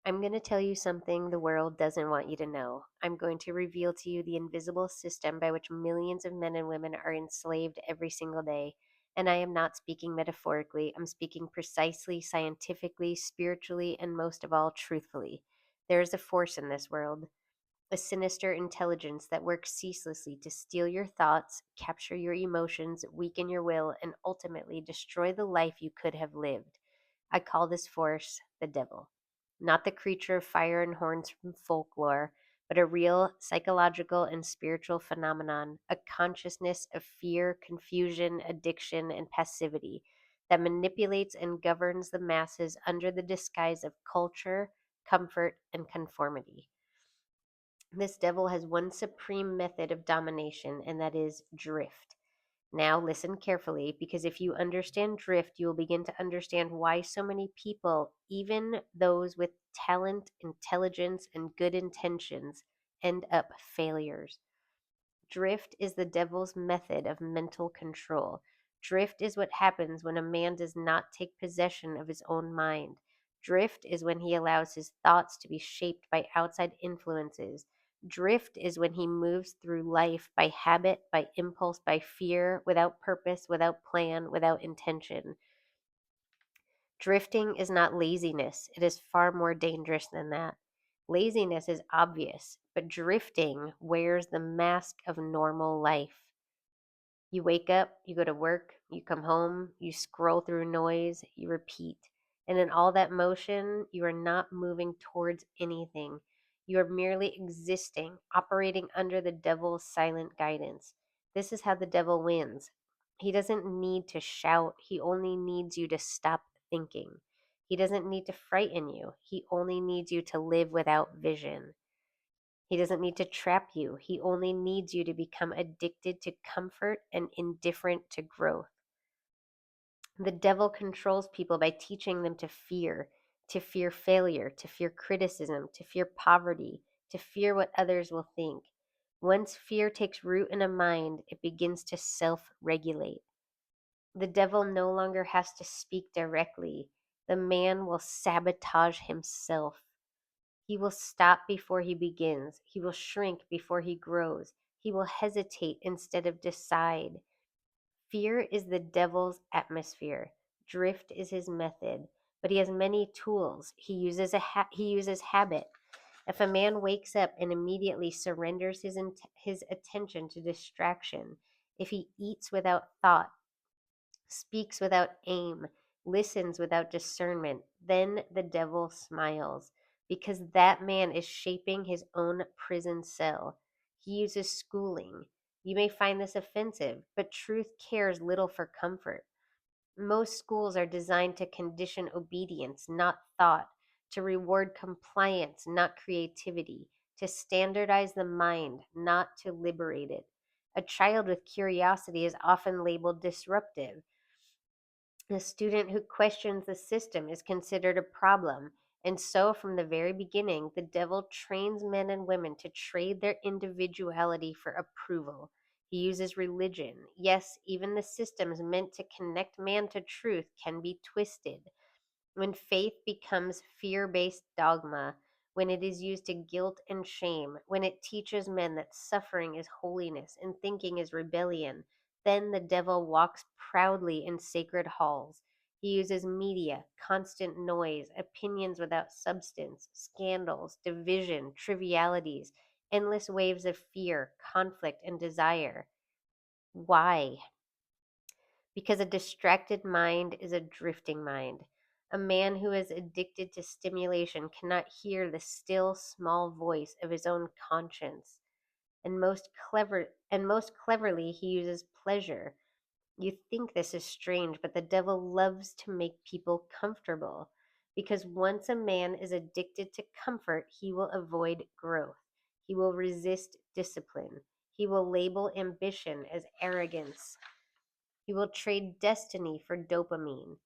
I'm going to tell you something the world doesn't want you to know. I'm going to reveal to you the invisible system by which millions of men and women are enslaved every single day. And I am not speaking metaphorically, I'm speaking precisely, scientifically, spiritually, and most of all, truthfully. There is a force in this world, a sinister intelligence that works ceaselessly to steal your thoughts, capture your emotions, weaken your will, and ultimately destroy the life you could have lived. I call this force the devil. Not the creature of fire and horns from folklore, but a real psychological and spiritual phenomenon, a consciousness of fear, confusion, addiction, and passivity that manipulates and governs the masses under the disguise of culture, comfort, and conformity. This devil has one supreme method of domination, and that is drift. Now, listen carefully, because if you understand drift, you will begin to understand why so many people, even those with talent, intelligence, and good intentions, end up failures. Drift is the devil's method of mental control. Drift is what happens when a man does not take possession of his own mind. Drift is when he allows his thoughts to be shaped by outside influences. Drift is when he moves through life by habit, by impulse, by fear, without purpose, without plan, without intention. Drifting is not laziness, it is far more dangerous than that. Laziness is obvious, but drifting wears the mask of normal life. You wake up, you go to work, you come home, you scroll through noise, you repeat. And in all that motion, you are not moving towards anything. You are merely existing, operating under the devil's silent guidance. This is how the devil wins. He doesn't need to shout, he only needs you to stop thinking. He doesn't need to frighten you, he only needs you to live without vision. He doesn't need to trap you. He only needs you to become addicted to comfort and indifferent to growth. The devil controls people by teaching them to fear failure, to fear criticism, to fear poverty, to fear what others will think. Once fear takes root in a mind, it begins to self regulate. The devil no longer has to speak directly. The man will sabotage himself. He will stop before he begins. He will shrink before he grows. He will hesitate instead of decide. Fear is the devil's atmosphere. Drift is his method, but he has many tools. He uses habit. If a man wakes up and immediately surrenders his attention to distraction, if he eats without thought, speaks without aim, listens without discernment, then the devil smiles, because that man is shaping his own prison cell. He uses schooling. You may find this offensive, but truth cares little for comfort. Most schools are designed to condition obedience, not thought, to reward compliance, not creativity, to standardize the mind, not to liberate it. A child with curiosity is often labeled disruptive. A student who questions the system is considered a problem. And so, from the very beginning, the devil trains men and women to trade their individuality for approval. He uses religion. Yes, even the systems meant to connect man to truth can be twisted. When faith becomes fear based dogma, when it is used to guilt and shame, when it teaches men that suffering is holiness and thinking is rebellion, then the devil walks proudly in sacred halls. He uses media, constant noise, opinions without substance, scandals, division, trivialities, endless waves of fear, conflict, and desire. Why? Because a distracted mind is a drifting mind. A man who is addicted to stimulation cannot hear the still small voice of his own conscience. And most cleverly he uses pleasure. You think this is strange, but the devil loves to make people comfortable. Because once a man is addicted to comfort, he will avoid growth. He will resist discipline. He will label ambition as arrogance. He will trade destiny for dopamine.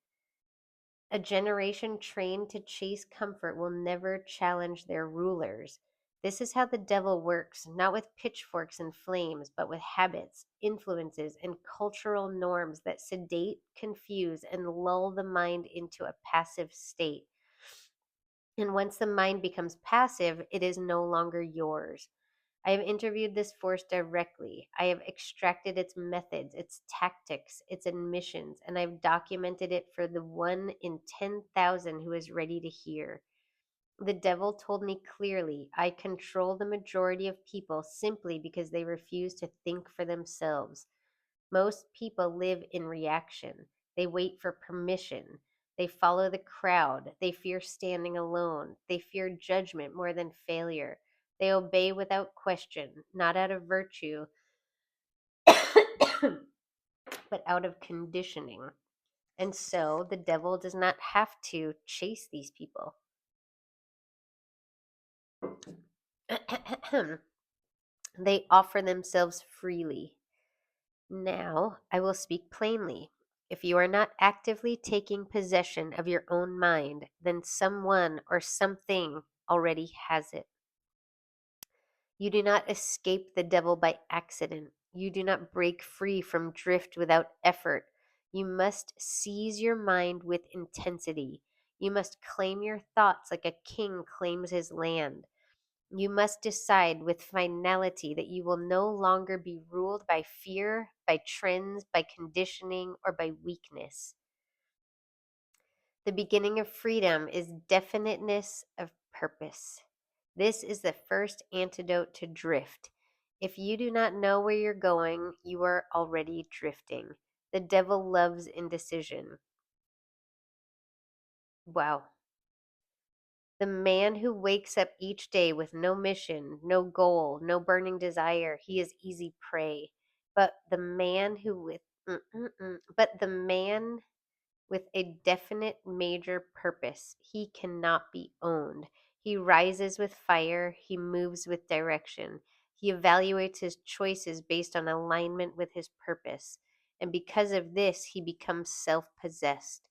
A generation trained to chase comfort will never challenge their rulers. This is how the devil works, not with pitchforks and flames, but with habits, influences, and cultural norms that sedate, confuse, and lull the mind into a passive state. And once the mind becomes passive, it is no longer yours. I have interviewed this force directly. I have extracted its methods, its tactics, its admissions, and I've documented it for the 1 in 10,000 who is ready to hear. The devil told me clearly, I control the majority of people simply because they refuse to think for themselves. Most people live in reaction. They wait for permission. They follow the crowd. They fear standing alone. They fear judgment more than failure. They obey without question, not out of virtue, but out of conditioning. And so the devil does not have to chase these people. They offer themselves freely. Now I will speak plainly. If you are not actively taking possession of your own mind, then someone or something already has it. You do not escape the devil by accident. You do not break free from drift without effort. You must seize your mind with intensity. You must claim your thoughts like a king claims his land. You must decide with finality that you will no longer be ruled by fear, by trends, by conditioning, or by weakness. The beginning of freedom is definiteness of purpose. This is the first antidote to drift. If you do not know where you're going, you are already drifting. The devil loves indecision. Wow. The man who wakes up each day with no mission, no goal, no burning desire, he is easy prey. But the man who with but the man with a definite major purpose, he cannot be owned. He rises with fire, he moves with direction. He evaluates his choices based on alignment with his purpose. And because of this, he becomes self-possessed.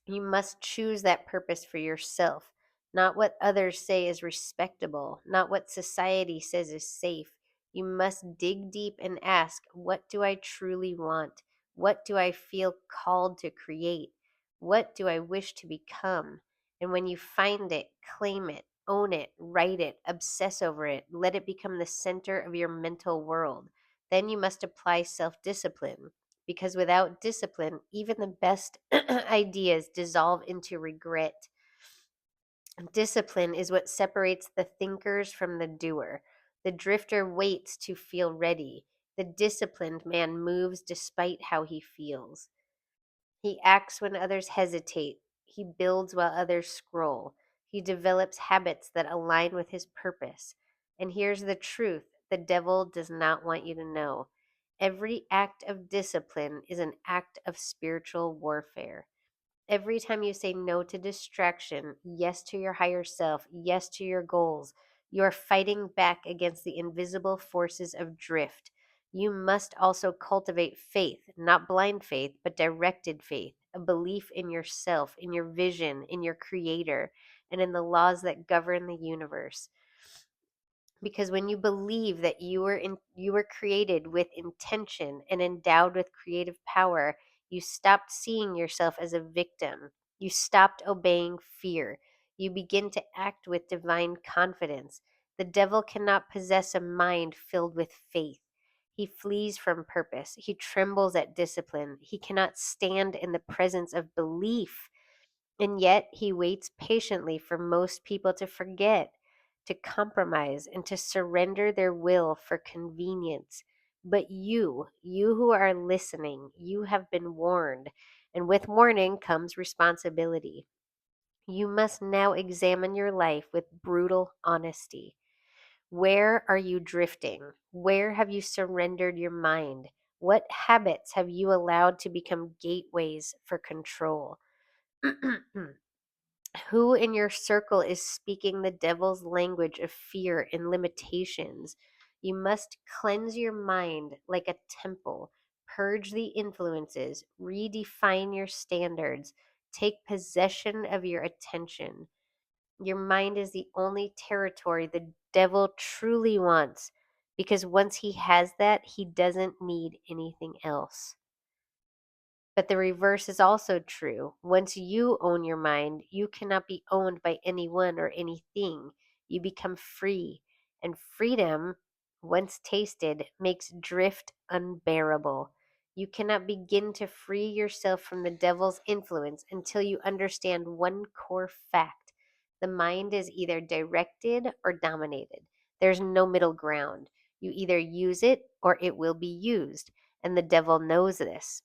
You must choose that purpose for yourself, not what others say is respectable, not what society says is safe. You must dig deep and ask, what do I truly want? What do I feel called to create? What do I wish to become? And when you find it, claim it, own it, write it, obsess over it, let it become the center of your mental world. Then you must apply self discipline, because without discipline, even the best ideas dissolve into regret. Discipline is what separates the thinkers from the doer. The drifter waits to feel ready. The disciplined man moves despite how he feels. He acts when others hesitate. He builds while others scroll. He develops habits that align with his purpose. And here's the truth the devil does not want you to know. Every act of discipline is an act of spiritual warfare. Every time you say no to distraction, yes to your higher self, yes to your goals, you are fighting back against the invisible forces of drift. You must also cultivate faith, not blind faith, but directed faith, a belief in yourself, in your vision, in your creator, and in the laws that govern the universe. Because when you believe that you were created with intention and endowed with creative power, you stopped seeing yourself as a victim. You stopped obeying fear. You begin to act with divine confidence. The devil cannot possess a mind filled with faith. He flees from purpose. He trembles at discipline. He cannot stand in the presence of belief. And yet he waits patiently for most people to forget, to compromise, and to surrender their will for convenience. But you who are listening, you have been warned, and with warning comes responsibility. You must now examine your life with brutal honesty. Where are you drifting? Where have you surrendered your mind? What habits have you allowed to become gateways for control? Who in your circle is speaking the devil's language of fear and limitations? You must cleanse your mind like a temple, purge the influences, redefine your standards, take possession of your attention. Your mind is the only territory the devil truly wants, because once he has that, he doesn't need anything else. But the reverse is also true. Once you own your mind, you cannot be owned by anyone or anything. You become free. And freedom, once tasted, makes drift unbearable. You cannot begin to free yourself from the devil's influence until you understand one core fact. The mind is either directed or dominated. There's no middle ground. You either use it or it will be used. And the devil knows this.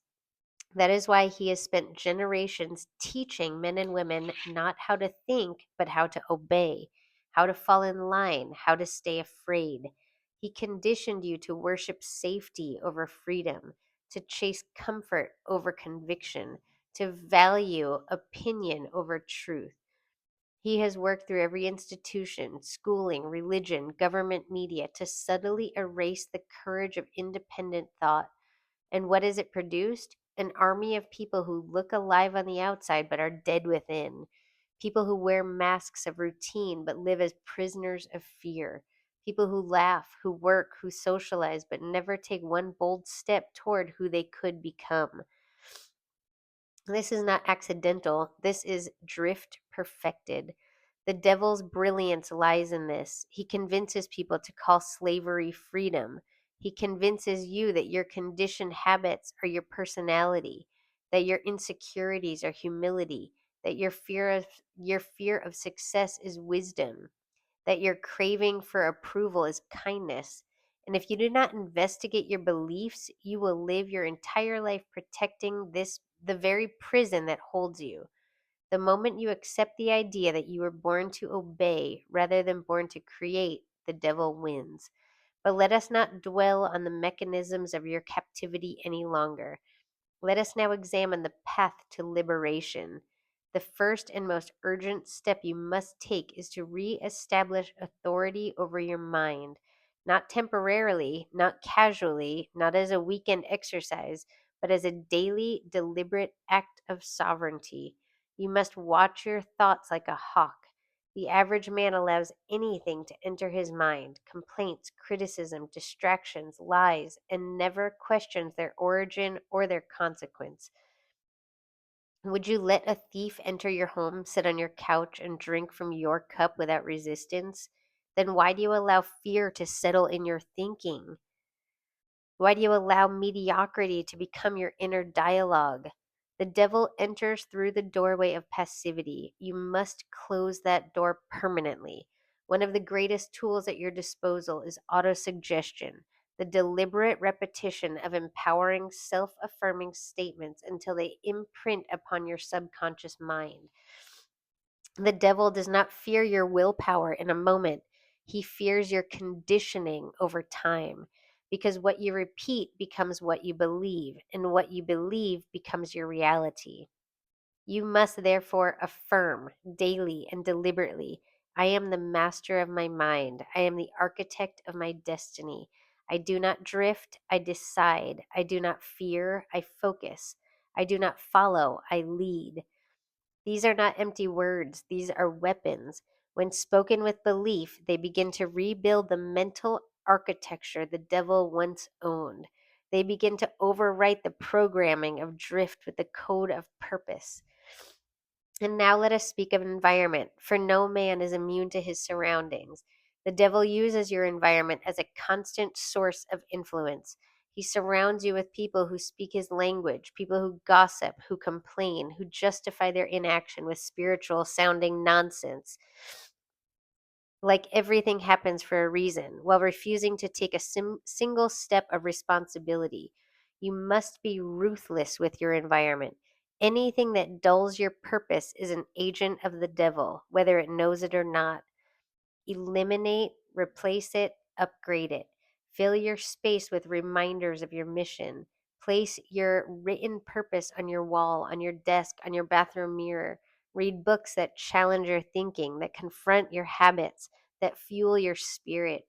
That is why he has spent generations teaching men and women not how to think, but how to obey, how to fall in line, how to stay afraid. He conditioned you to worship safety over freedom, to chase comfort over conviction, to value opinion over truth. He has worked through every institution, schooling, religion, government, media to subtly erase the courage of independent thought. And what has it produced? An army of people who look alive on the outside but are dead within. People who wear masks of routine but live as prisoners of fear. People who laugh, who work, who socialize but never take one bold step toward who they could become. This is not accidental. This is drift perfected. The devil's brilliance lies in this. He convinces people to call slavery freedom. He convinces you that your conditioned habits are your personality, that your insecurities are humility, that your fear of success is wisdom, that your craving for approval is kindness. And if you do not investigate your beliefs, you will live your entire life protecting the very prison that holds you. The moment you accept the idea that you were born to obey rather than born to create, the devil wins. But let us not dwell on the mechanisms of your captivity any longer. Let us now examine the path to liberation. The first and most urgent step you must take is to re-establish authority over your mind, not temporarily, not casually, not as a weekend exercise, but as a daily, deliberate act of sovereignty. You must watch your thoughts like a hawk. The average man allows anything to enter his mind: complaints, criticism, distractions, lies, and never questions their origin or their consequence. Would you let a thief enter your home, sit on your couch, and drink from your cup without resistance? Then why do you allow fear to settle in your thinking? Why do you allow mediocrity to become your inner dialogue? The devil enters through the doorway of passivity. You must close that door permanently. One of the greatest tools at your disposal is autosuggestion, the deliberate repetition of empowering, self affirming statements until they imprint upon your subconscious mind. The devil does not fear your willpower in a moment. He fears your conditioning over time, because what you repeat becomes what you believe, and what you believe becomes your reality. You must therefore affirm daily and deliberately: I am the master of my mind. I am the architect of my destiny. I do not drift. I decide. I do not fear. I focus. I do not follow. I lead. These are not empty words, these are weapons. When spoken with belief, they begin to rebuild the mental architecture the devil once owned. They begin to overwrite the programming of drift with the code of purpose. And now let us speak of environment, for no man is immune to his surroundings. The devil uses your environment as a constant source of influence. He surrounds you with people who speak his language, people who gossip, who complain, who justify their inaction with spiritual sounding nonsense. Like everything happens for a reason, while refusing to take a single step of responsibility. You must be ruthless with your environment. Anything that dulls your purpose is an agent of the devil, whether it knows it or not. Eliminate, replace it, upgrade it. Fill your space with reminders of your mission. Place your written purpose on your wall, on your desk, on your bathroom mirror. Read books that challenge your thinking, that confront your habits, that fuel your spirit.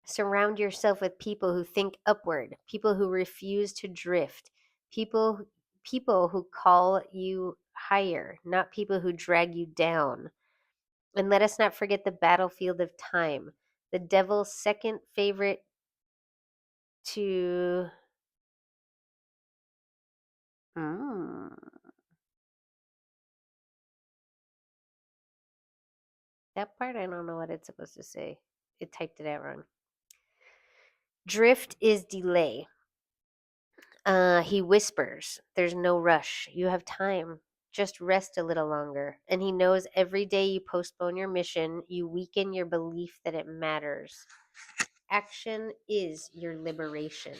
Surround yourself with people who think upward, people who refuse to drift, people people who call you higher, not people who drag you down. And let us not forget the battlefield of time. The devil's second favorite to Mm. That part, I don't know what it's supposed to say. It typed it out wrong. Drift is delay. He whispers, "There's no rush. You have time. Just rest a little longer." And he knows every day you postpone your mission, you weaken your belief that it matters. Action is your liberation.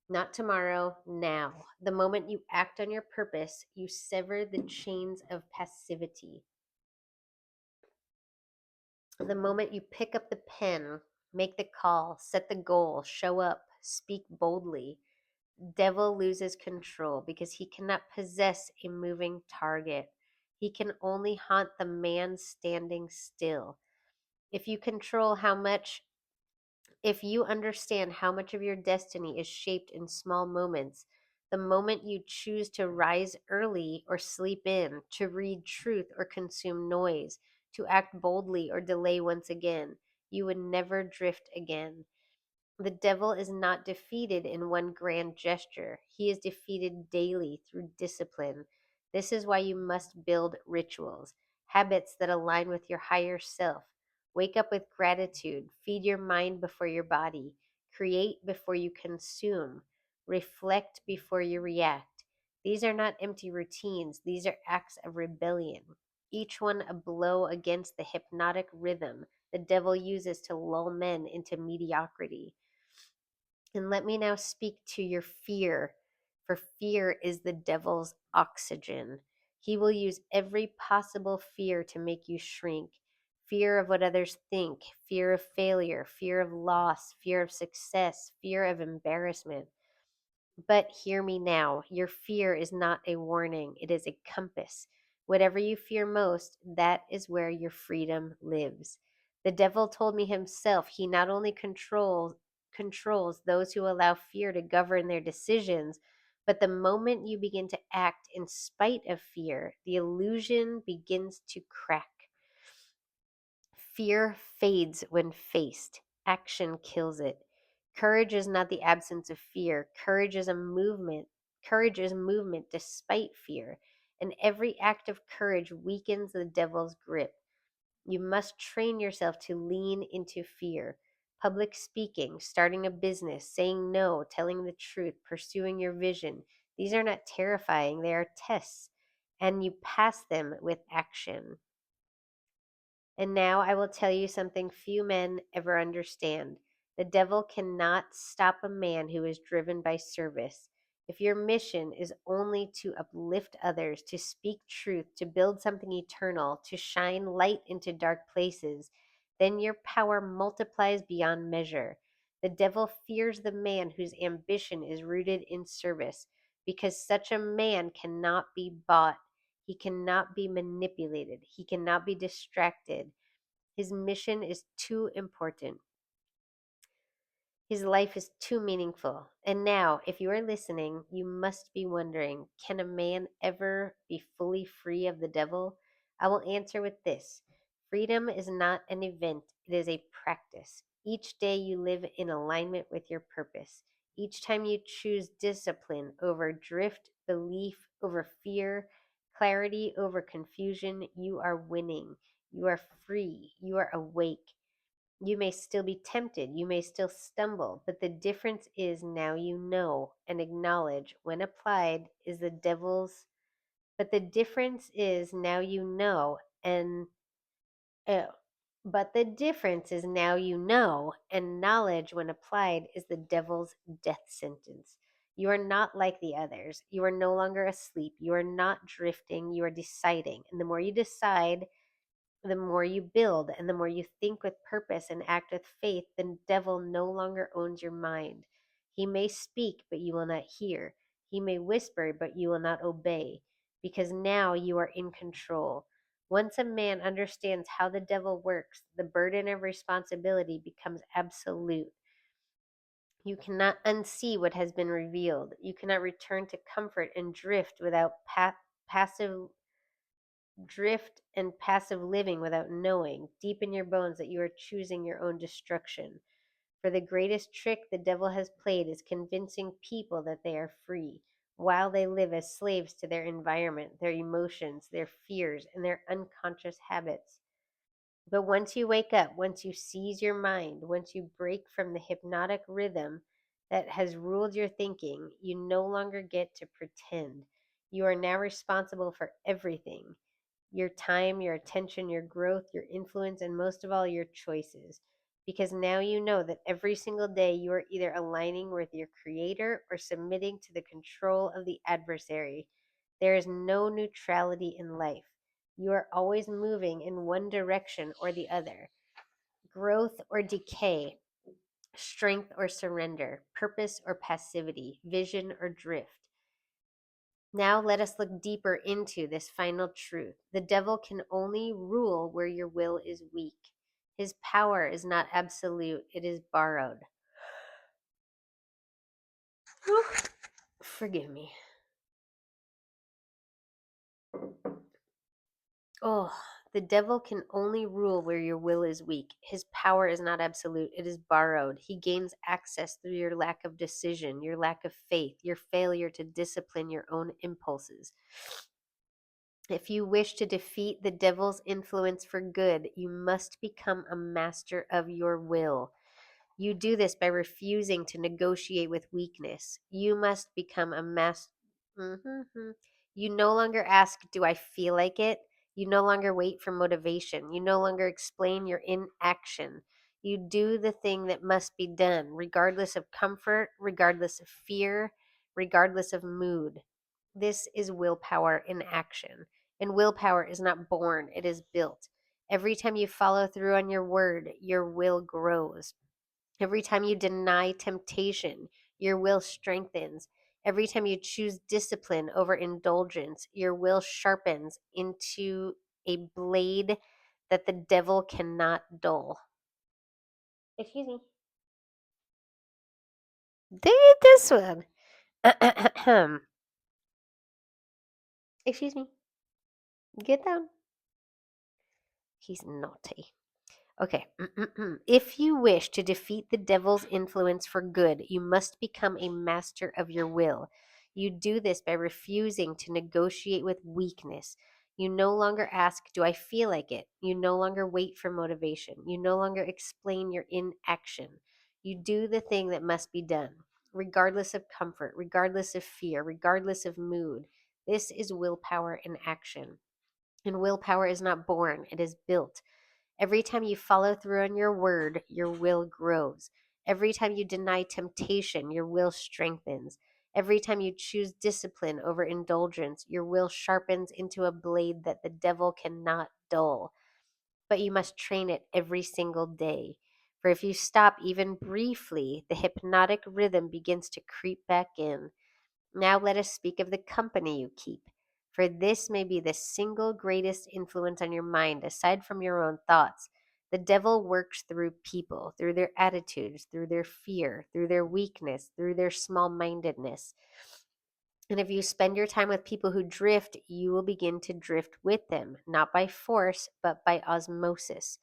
Not tomorrow, now. The moment you act on your purpose, you sever the chains of passivity. The moment you pick up the pen, make the call, set the goal, show up, speak boldly, devil loses control because he cannot possess a moving target. He can only haunt the man standing still. If you control how much If you understand how much of your destiny is shaped in small moments, the moment you choose to rise early or sleep in, to read truth or consume noise, to act boldly or delay once again, you would never drift again. The devil is not defeated in one grand gesture. He is defeated daily through discipline. This is why you must build rituals, habits that align with your higher self. Wake up with gratitude. Feed your mind before your body. Create before you consume. Reflect before you react. These are not empty routines, these are acts of rebellion. Each one a blow against the hypnotic rhythm the devil uses to lull men into mediocrity. And let me now speak to your fear, for fear is the devil's oxygen. He will use every possible fear to make you shrink. Fear of what others think, fear of failure, fear of loss, fear of success, fear of embarrassment. But hear me now. Your fear is not a warning, it is a compass. Whatever you fear most, that is where your freedom lives. The devil told me himself he not only controls those who allow fear to govern their decisions, but the moment you begin to act in spite of fear, the illusion begins to crack. Fear fades when faced. Action kills it. Courage is not the absence of fear. Courage is a movement. Courage is movement despite fear. And every act of courage weakens the devil's grip. You must train yourself to lean into fear. Public speaking, starting a business, saying no, telling the truth, pursuing your vision. These are not terrifying, they are tests. And you pass them with action. And now I will tell you something few men ever understand. The devil cannot stop a man who is driven by service. If your mission is only to uplift others, to speak truth, to build something eternal, to shine light into dark places, then your power multiplies beyond measure. The devil fears the man whose ambition is rooted in service, because such a man cannot be bought. He cannot be manipulated. He cannot be distracted. His mission is too important. His life is too meaningful. And now, if you are listening, you must be wondering, can a man ever be fully free of the devil? I will answer with this. Freedom is not an event, it is a practice. Each day you live in alignment with your purpose. Each time you choose discipline over drift, belief over fear, clarity over confusion, you are winning. You are free. You are awake. You may still be tempted, you may still stumble, but the difference is now you know and acknowledge when applied is the devil's. But the difference is now you know and uh, but the difference is now you know and knowledge when applied is the devil's death sentence. You are not like the others. You are no longer asleep. You are not drifting. You are deciding. And the more you decide, the more you build and the more you think with purpose and act with faith, the devil no longer owns your mind. He may speak, but you will not hear. He may whisper, but you will not obey, because now you are in control. Once a man understands how the devil works, the burden of responsibility becomes absolute. You cannot unsee what has been revealed. You cannot return to comfort and passive passive living without knowing deep in your bones that you are choosing your own destruction. For the greatest trick the devil has played is convincing people that they are free. while they live as slaves to their environment, their emotions, their fears, and their unconscious habits. But once you wake up, once you seize your mind, once you break from the hypnotic rhythm that has ruled your thinking, you no longer get to pretend. You are now responsible for everything: your time, your attention, your growth, your influence, and most of all, your choices. Because now you know that every single day you are either aligning with your creator or submitting to the control of the adversary. There is no neutrality in life. You are always moving in one direction or the other: growth or decay, strength or surrender, purpose or passivity, vision or drift. Now let us look deeper into this final truth. The devil can only rule where your will is weak. His power is not absolute, it is borrowed. Whew. Forgive me. Oh, the devil can only rule where your will is weak. His power is not absolute, it is borrowed. He gains access through your lack of decision, your lack of faith, your failure to discipline your own impulses. If you wish to defeat the devil's influence for good, you must become a master of your will. You do this by refusing to negotiate with weakness. You must become a master. You no longer ask, do I feel like it? You no longer wait for motivation. You no longer explain your inaction. You do the thing that must be done, regardless of comfort, regardless of fear, regardless of mood. This is willpower in action. And willpower is not born, it is built. Every time you follow through on your word, your will grows. Every time you deny temptation, your will strengthens. Every time you choose discipline over indulgence, your will sharpens into a blade that the devil cannot dull. Excuse me. Did this one. Excuse me. Get down. He's naughty. Okay. If you wish to defeat the devil's influence for good, you must become a master of your will. You do this by refusing to negotiate with weakness. You no longer ask, do I feel like it? You no longer wait for motivation. You no longer explain your inaction. You do the thing that must be done, regardless of comfort, regardless of fear, regardless of mood. This is willpower in action. And willpower is not born, it is built. Every time you follow through on your word, your will grows. Every time you deny temptation, your will strengthens. Every time you choose discipline over indulgence, your will sharpens into a blade that the devil cannot dull. But you must train it every single day. For if you stop even briefly, the hypnotic rhythm begins to creep back in. Now let us speak of the company you keep, for this may be the single greatest influence on your mind aside from your own thoughts. The devil works through people, through their attitudes, through their fear, through their weakness, through their small mindedness. And if you spend your time with people who drift, you will begin to drift with them, not by force, but by osmosis.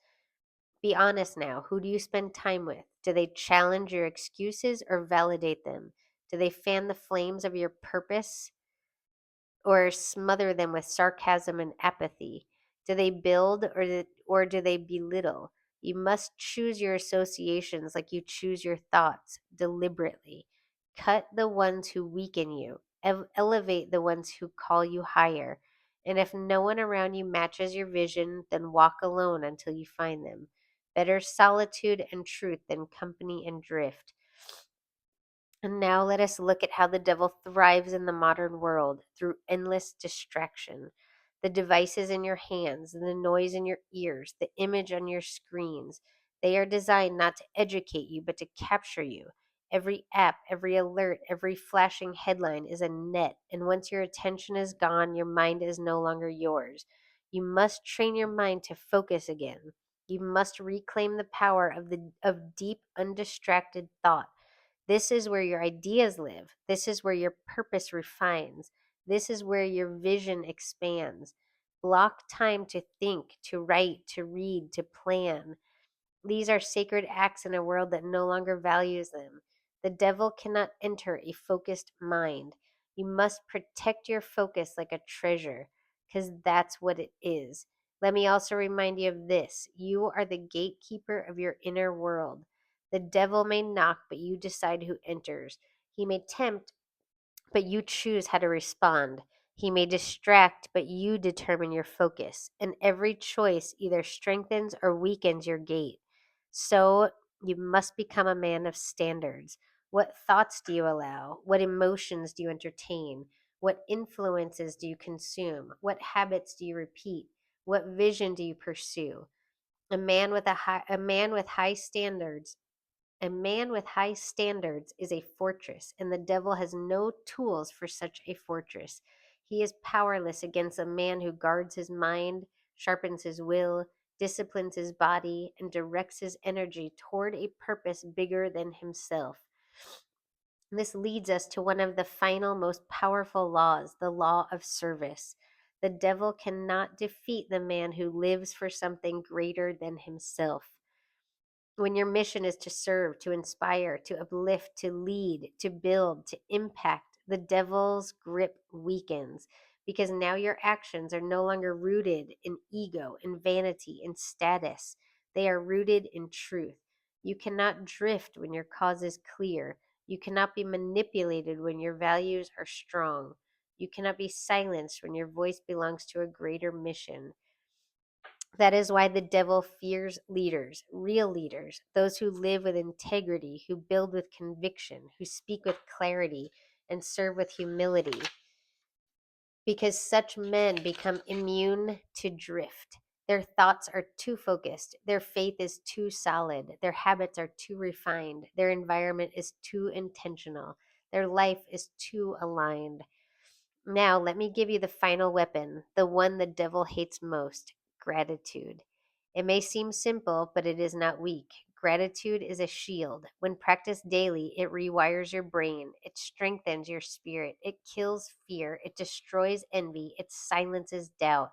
Be honest now. Who do you spend time with? Do they challenge your excuses or validate them? Do they fan the flames of your purpose or smother them with sarcasm and apathy? Do they build or do they belittle? You must choose your associations like you choose your thoughts deliberately. Cut the ones who weaken you, elevate the ones who call you higher. And if no one around you matches your vision, then walk alone until you find them. Better solitude and truth than company and drift. And now let us look at how the devil thrives in the modern world through endless distraction. The devices in your hands, the noise in your ears, the image on your screens, they are designed not to educate you, but to capture you. Every app, every alert, every flashing headline is a net, and once your attention is gone, your mind is no longer yours. You must train your mind to focus again. You must reclaim the power of deep, undistracted thought. This is where your ideas live. This is where your purpose refines. This is where your vision expands. Block time to think, to write, to read, to plan. These are sacred acts in a world that no longer values them. The devil cannot enter a focused mind. You must protect your focus like a treasure, because that's what it is. Let me also remind you of this: you are the gatekeeper of your inner world. The devil may knock, but you decide who enters. He may tempt, but you choose how to respond. He may distract, but you determine your focus. And every choice either strengthens or weakens your gate. So you must become a man of standards. What thoughts do you allow? What emotions do you entertain? What influences do you consume? What habits do you repeat? What vision do you pursue? A man with high standards is a fortress, and the devil has no tools for such a fortress. He is powerless against a man who guards his mind, sharpens his will, disciplines his body, and directs his energy toward a purpose bigger than himself. This leads us to one of the final, most powerful laws, the law of service. The devil cannot defeat the man who lives for something greater than himself. When your mission is to serve, to inspire, to uplift, to lead, to build, to impact, the devil's grip weakens, because now your actions are no longer rooted in ego, in vanity, in status. They are rooted in truth. You cannot drift when your cause is clear. You cannot be manipulated when your values are strong. You cannot be silenced when your voice belongs to a greater mission. That is why the devil fears leaders, real leaders, those who live with integrity, who build with conviction, who speak with clarity, and serve with humility, because such men become immune to drift. Their thoughts are too focused, their faith is too solid, their habits are too refined, their environment is too intentional, their life is too aligned. Now, let me give you the final weapon, the one the devil hates most: gratitude. It may seem simple, but it is not weak. Gratitude is a shield. When practiced daily, it rewires your brain, it strengthens your spirit, it kills fear, it destroys envy, it silences doubt.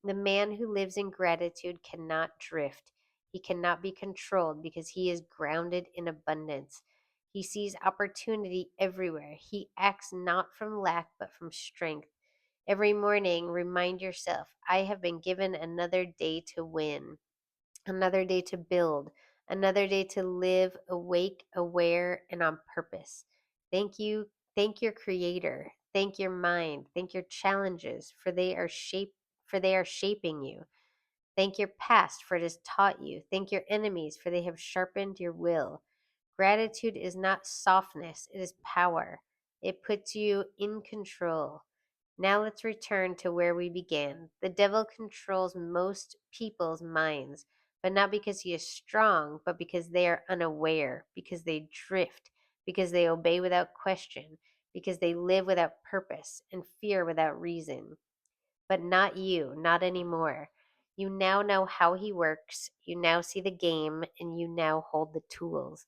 The man who lives in gratitude cannot drift. He cannot be controlled because he is grounded in abundance. He sees opportunity everywhere. He acts not from lack, but from strength. Every morning, remind yourself, I have been given another day to win, another day to build, another day to live awake, aware, and on purpose. Thank you. Thank your creator. Thank your mind. Thank your challenges, for they are shaping you. Thank your past, for it has taught you. Thank your enemies, for they have sharpened your will. Gratitude is not softness, it is power. It puts you in control. Now let's return to where we began. The devil controls most people's minds, but not because he is strong, but because they are unaware, because they drift, because they obey without question, because they live without purpose and fear without reason. But not you, not anymore. You now know how he works, you now see the game, and you now hold the tools.